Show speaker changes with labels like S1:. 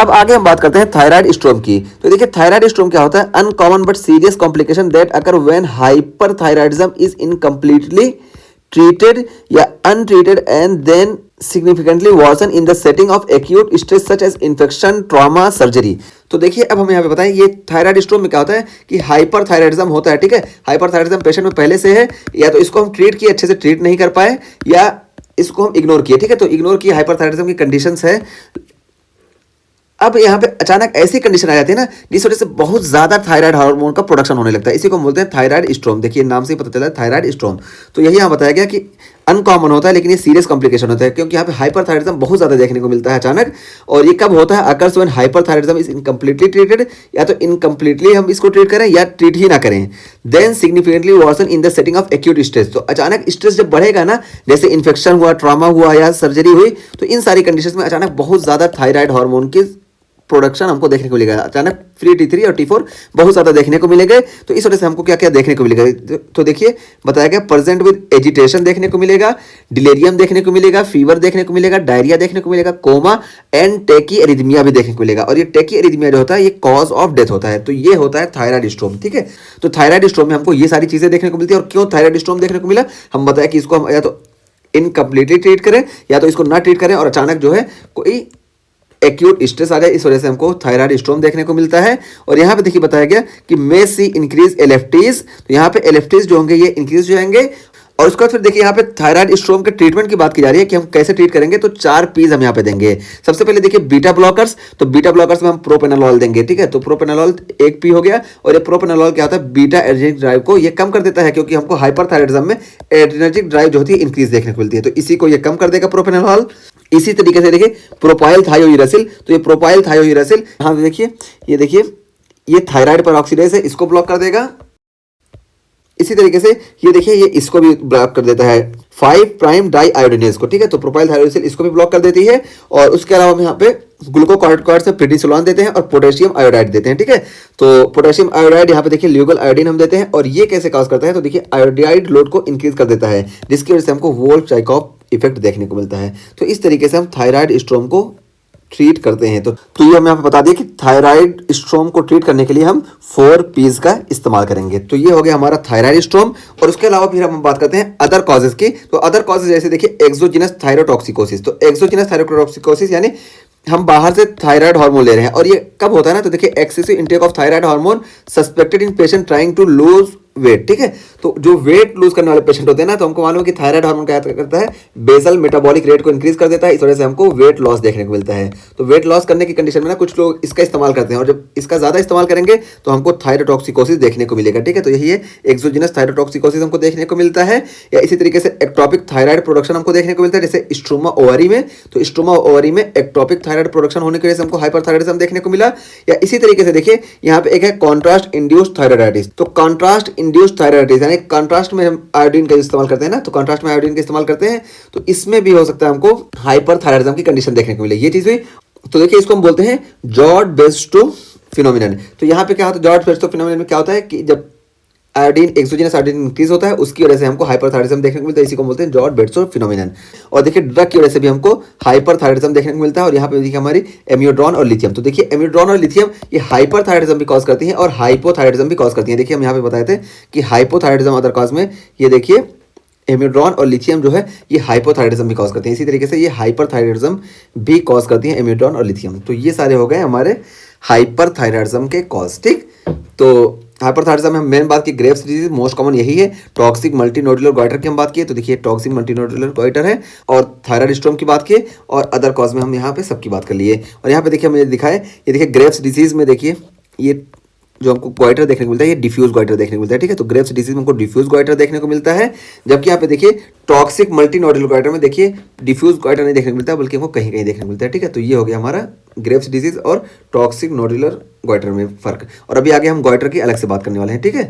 S1: अब आगे हम बात करते हैं थायराइड स्ट्रोम की। तो देखिए थायराइड स्ट्रोम क्या होता है, uncommon but serious complication that occur when hyperthyroidism is incompletely treated या untreated and then significantly worsen in the setting of acute stress such as infection, trauma, surgery। तो देखिए अब हम यहाँ पे बताएं ये थायराइड स्ट्रोम में क्या होता है कि हाइपरथायराइडिज्म होता है, ठीक है। हाइपरथायराइडिज्म पेशेंट में पहले से है, या तो इसको हम ट्रीट किए, अच्छे से ट्रीट नहीं कर पाए, या इसको हम इग्नोर किए, ठीक है। तो इग्नोर किए हाइपरथायराइडिज्म की कंडीशंस है। अब यहाँ पे अचानक ऐसी कंडीशन आ जाती है ना जिस वजह से बहुत ज्यादा थायराइड हार्मोन का प्रोडक्शन होने लगता है, इसी को बोलते हैं थायराइड स्ट्रोम। देखिए नाम से ही पता चला है थायराइड स्ट्रोम। तो यही यहाँ बताया गया कि अनकॉमन होता है लेकिन ये सीरियस कॉम्प्लिकेशन होता है, क्योंकि यहाँ पे हाइपरथायराइडिज्म बहुत ज्यादा देखने को मिलता है अचानक। और ये कब होता है, occurs when hyperthyroidism is incompletely treated, या तो इनकम्प्लीटली हम इसको ट्रीट करें या ट्रीट ही ना करें, then significantly worsen in the setting of acute stress. तो अचानक स्ट्रेस जब बढ़ेगा ना, जैसे इन्फेक्शन हुआ, ट्रॉमा हुआ या सर्जरी हुई, तो इन सारी कंडीशन में अचानक बहुत ज्यादा थायराइड हार्मोन की प्रोडक्शन हमको देखने को मिलेगा। अचानक फ्री T3 और T4 बहुत ज़्यादा देखने को मिलेंगे। तो इस वजह से हमको क्या क्या देखने को मिलेगा, तो देखिए बताया गया प्रेजेंट विद एजिटेशन देखने को मिलेगा, डिलेरियम देखने को मिलेगा, फीवर देखने को मिलेगा, डायरिया देखने को मिलेगा, कोमा एंड टेकी एरिथमिया भी देखने को मिलेगा। और ये टेकी एरिथमिया जो होता है ये कॉज ऑफ डेथ होता है। तो ये होता है थायराइड स्ट्रोम, ठीक है। तो थायराइड स्ट्रोम में हमको ये सारी चीज़ें देखने को मिलती है। और क्यों थायराइड स्ट्रोम देखने को मिला, हम बताया कि इसको हम या तो इनकम्प्लीटली ट्रीट करें या तो इसको ना ट्रीट करें, और अचानक जो है कोई एक्यूट स्ट्रेस आ जाए, इस वजह से हमको थायराइड स्ट्रोम देखने को मिलता है। और यहाँ पे देखिए बताया गया कि मे सी इंक्रीज एलएफटीज, तो यहाँ पे एलएफटीज जो होंगे ये इंक्रीज हो जाएंगे। और उसके बाद फिर देखिए यहाँ पे थायराइड स्ट्रोम के ट्रीटमेंट की बात की जा रही है कि हम कैसे ट्रीट करेंगे। तो 4 पीज हम यहाँ पे देंगे। सबसे पहले देखिए बीटा ब्लॉकर्स, तो बीटा ब्लॉकर्स में हम प्रोपेनालॉल देंगे, ठीक है। तो प्रोपेनालॉल 1 पी हो गया। और ये प्रोपेनालॉल क्या होता है, बीटा एड्रेनर्जिक ड्राइव को ये कम कर देता है, क्योंकि हमको हाइपरथायराइडिज्म में एड्रेनर्जिक ड्राइव जो होती है इंक्रीज देखने को मिलती है, तो इसी को ये कम कर देगा प्रोपेनालॉल। इसी तरीके से देखिए प्रोपाइल थायोयूरेसिल, तो ये प्रोपाइल थायोयूरेसिल यहाँ पे देखिए ये थायराइड पर ऑक्सीडेज है, इसको ब्लॉक कर देगा। इसी तरीके से ये देखिए ये इसको भी ब्लॉक कर देता है 5 प्राइम डाई आयोडीनेज को, ठीक है। तो प्रोपाइल थायोयूरेसिल इसको भी ब्लॉक कर देती है। और उसके अलावा हम यहाँ पे ग्लूकोकॉर्टिकॉइड से प्रेडिसोलोन देते हैं और पोटेशियम आयोडाइड देते हैं, ठीक है। तो पोटेशियम आयोडाइड यहाँ पे देखिए ल्यूगल आयोडीन हम देते हैं। और ये कैसे काज करता है, तो देखिए आयोडाइड लोड को इंक्रीज कर देता है, जिसकी वजह से हमको वोल्फ-चाइकोव इफेक्ट देखने को मिलता है। तो इस तरीके से हम थायराइड स्ट्रोम को ट्रीट करते हैं। तो ये हम यहाँ पे बता दिए कि थायराइड स्ट्रोम को ट्रीट करने के लिए हम 4 पीज का इस्तेमाल करेंगे। तो ये हो गया हमारा थायराइड स्ट्रोम। और उसके अलावा फिर हम बात करते हैं अदर कॉजेज की। तो अदर कॉजेज जैसे देखिए एक्सोजिनस थायरोटॉक्सिकोसिस। तो एक्सोजिनस थायरोटॉक्सिकोसिस यानी हम बाहर से थायराइड हार्मोन ले रहे हैं। और ये कब होता है ना, तो देखिए excessive intake of thyroid hormone suspected in patient trying to lose weight, ठीक है। तो जो वेट लूज करने वाले पेशेंट होते हैं ना, तो हमको मालूम है कि थायराइड हार्मोन क्या करता है, बेसल मेटाबॉलिक रेट को इंक्रीज कर देता है। इस वजह से हमको वेट लॉस देखने को मिलता है। तो वेट लॉस करने की कंडीशन में ना कुछ लोग इसका इस्तेमाल करते हैं, और जब इसका ज्यादा इस्तेमाल करेंगे तो हमको थायरोटॉक्सिकोसिस देखने को मिलेगा, ठीक है। तो यही है एक्सोजिनस थायरोटॉक्सिकोसिस हमको देखने को मिलता है। या इसी तरीके से एक्टोपिक थायराइड प्रोडक्शन हमको देखने को मिलता है, जैसे स्ट्रोमा ओवरी में। तो स्ट्रोमा ओवरी में एक्टोपिक थायराइड प्रोडक्शन होने की वजह से हमको हाइपरथायराइडिज्म देखने को मिला। या इसी तरीके से देखिए यहाँ पे एक है कॉन्ट्रास्ट इंड्यूस्ड थायराइडाइटिस। तो कॉन्ट्रास्ट इंड्यूस्ड थायराइडाइटिस यानी कंट्रास्ट में हम आयोडीन का इस्तेमाल करते हैं ना, तो कंट्रास्ट में आयोडीन का इस्तेमाल करते हैं, तो इसमें भी हो सकता है हमको हाइपरथायराइडिज्म की कंडीशन देखने को मिले। ये चीज हुई। तो देखिए इसको हम बोलते हैं जॉर्ज-बेस्टो फिनोमिनन। तो यहाँ पे क्या होता है, जॉर्ज-बेस्टो फिनोमिनन में क्या होता है कि जब आयोडीन एक्सोजिनस आयोडीन इंक्रीज होता है, उसकी वजह से हमको हाइपरथायराइडिज्म देखने को मिलता है। इसी को बोलते हैं जॉर्ज-बेस्टो फिनोमिनन। और देखिए ड्रग की वजह से भी हमको हाइपरथायराइडिज्म देखने को मिलता है। और यहाँ पे देखिए हमारी एम्योड्रॉन और लिथियम। तो देखिए एम्योड्रॉन और लिथियम ये हाइपरथायराइडिज्म भी कॉज करती हैं और हाइपोथायराइडिज्म भी कॉज करती हैं। देखिए हम यहाँ पे बताए थे कि हाइपोथायराइडिज्म अदर कॉज में ये देखिए एम्योड्रॉन और लिथियम जो है ये हाइपोथायराइडिज्म भी कॉज करती हैं। इसी तरीके से ये हाइपरथायराइडिज्म भी कॉज करती हैं एम्योड्रॉन और लिथियम। तो ये सारे हो गए हमारे हाइपरथायराइडिज्म के कॉज, ठीक। तो हाइपरथायराइडिज्म में मेन बात की ग्रेव्स डिजीज मोस्ट कॉमन यही है। टॉक्सिक मल्टीनोडुलर गॉइटर की हम बात किए, तो देखिए टॉक्सिक मल्टीनोडुलर गॉइटर है। और थायराइड स्ट्रोम की बात किए, और अदर कॉज में हम यहाँ पे सबकी बात कर लिए। और यहाँ पे देखिए हमें दिखाए, ये देखिए ग्रेव्स डिजीज में देखिए ये जो हमको गॉइटर देखने को मिलता है ये डिफ्यूज गॉइटर देखने को मिलता है, ठीक है। तो ग्रेव्स डिजीज में हमको डिफ्यूज गॉइटर देखने को मिलता है। जबकि यहाँ पे देखिए टॉक्सिक मल्टीनोडुलर गॉइटर में देखिए डिफ्यूज गॉइटर नहीं देखने को मिलता है, बल्कि हमको कहीं कहीं देखने को मिलता है, ठीक है। तो ये हो गया हमारा ग्रेव्स डिजीज और टॉक्सिक नोडुलर गॉइटर में फर्क। और अभी आगे हम गॉइटर की अलग से बात करने वाले हैं, ठीक है।